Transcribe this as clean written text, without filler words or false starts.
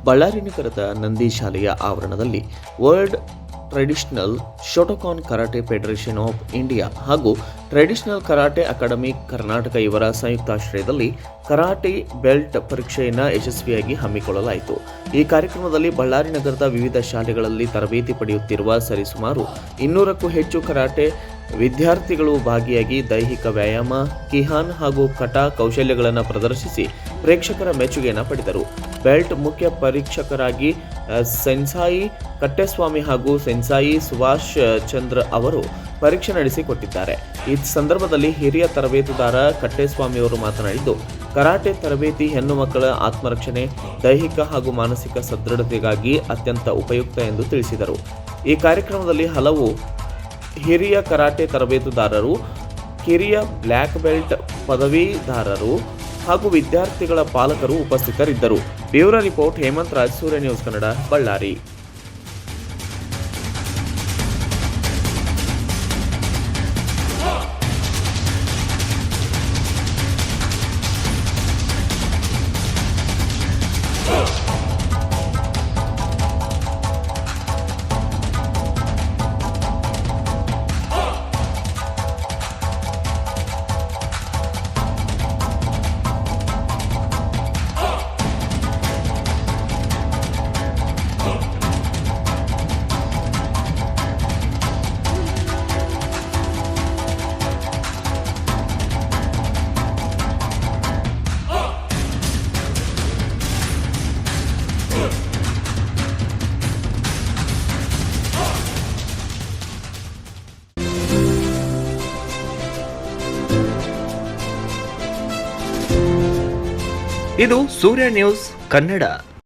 ಬಳ್ಳಾರಿ ನಗರದ ನಂದಿ ಶಾಲೆಯ ಆವರಣದಲ್ಲಿ world traditional Shotokan karate federation of India ಹಾಗೂ ಟ್ರೆಡಿಷನಲ್ ಕರಾಟೆ ಅಕಾಡೆಮಿ ಕರ್ನಾಟಕ ಇವರ ಸಂಯುಕ್ತಾಶ್ರಯದಲ್ಲಿ ಕರಾಟೆ ಬೆಲ್ಟ್ ಪರೀಕ್ಷೆಯನ್ನು ಯಶಸ್ವಿಯಾಗಿ ಹಮ್ಮಿಕೊಳ್ಳಲಾಯಿತು. ಈ ಕಾರ್ಯಕ್ರಮದಲ್ಲಿ ಬಳ್ಳಾರಿ ನಗರದ ವಿವಿಧ ಶಾಲೆಗಳಲ್ಲಿ ತರಬೇತಿ ಪಡೆಯುತ್ತಿರುವ ಸರಿಸುಮಾರು 200ಕ್ಕೂ ಹೆಚ್ಚು ಕರಾಟೆ ವಿದ್ಯಾರ್ಥಿಗಳು ಭಾಗಿಯಾಗಿ ದೈಹಿಕ ವ್ಯಾಯಾಮ, ಕಿಹಾನ್ ಹಾಗೂ ಕಟಾ ಕೌಶಲ್ಯಗಳನ್ನು ಪ್ರದರ್ಶಿಸಿ ಪ್ರೇಕ್ಷಕರ ಮೆಚ್ಚುಗೆಯನ್ನು ಪಡೆದರು. ಬೆಲ್ಟ್ ಮುಖ್ಯ ಪರೀಕ್ಷಕರಾಗಿ ಸೆನ್ಸಾಯಿ ಕಟ್ಟೆಸ್ವಾಮಿ ಹಾಗೂ ಸೆನ್ಸಾಯಿ ಸುಭಾಷ್ ಚಂದ್ರ ಅವರು ಪರೀಕ್ಷೆ ನಡೆಸಿಕೊಟ್ಟಿದ್ದಾರೆ. ಈ ಸಂದರ್ಭದಲ್ಲಿ ಹಿರಿಯ ತರಬೇತುದಾರ ಕಟ್ಟೆಸ್ವಾಮಿ ಅವರು ಮಾತನಾಡಿದ್ದು, ಕರಾಟೆ ತರಬೇತಿ ಹೆಣ್ಣು ಮಕ್ಕಳ ಆತ್ಮರಕ್ಷಣೆ, ದೈಹಿಕ ಹಾಗೂ ಮಾನಸಿಕ ಸದೃಢತೆಗಾಗಿ ಅತ್ಯಂತ ಉಪಯುಕ್ತ ಎಂದು ತಿಳಿಸಿದರು. ಈ ಕಾರ್ಯಕ್ರಮದಲ್ಲಿ ಹಲವು ಹಿರಿಯ ಕರಾಟೆ ತರಬೇತುದಾರರು, ಕಿರಿಯ ಬ್ಲ್ಯಾಕ್ ಬೆಲ್ಟ್ ಪದವೀಧರರು ಹಾಗೂ ವಿದ್ಯಾರ್ಥಿಗಳ ಪಾಲಕರು ಉಪಸ್ಥಿತರಿದ್ದರು. ಬ್ಯೂರೋ ರಿಪೋರ್ಟ್ ಹೇಮಂತ್ ರಾಜ್, ಸೂರ್ಯ ನ್ಯೂಸ್ ಕನ್ನಡ, ಬಳ್ಳಾರಿ. ಇದು ಸೂರ್ಯ ನ್ಯೂಸ್ ಕನ್ನಡ.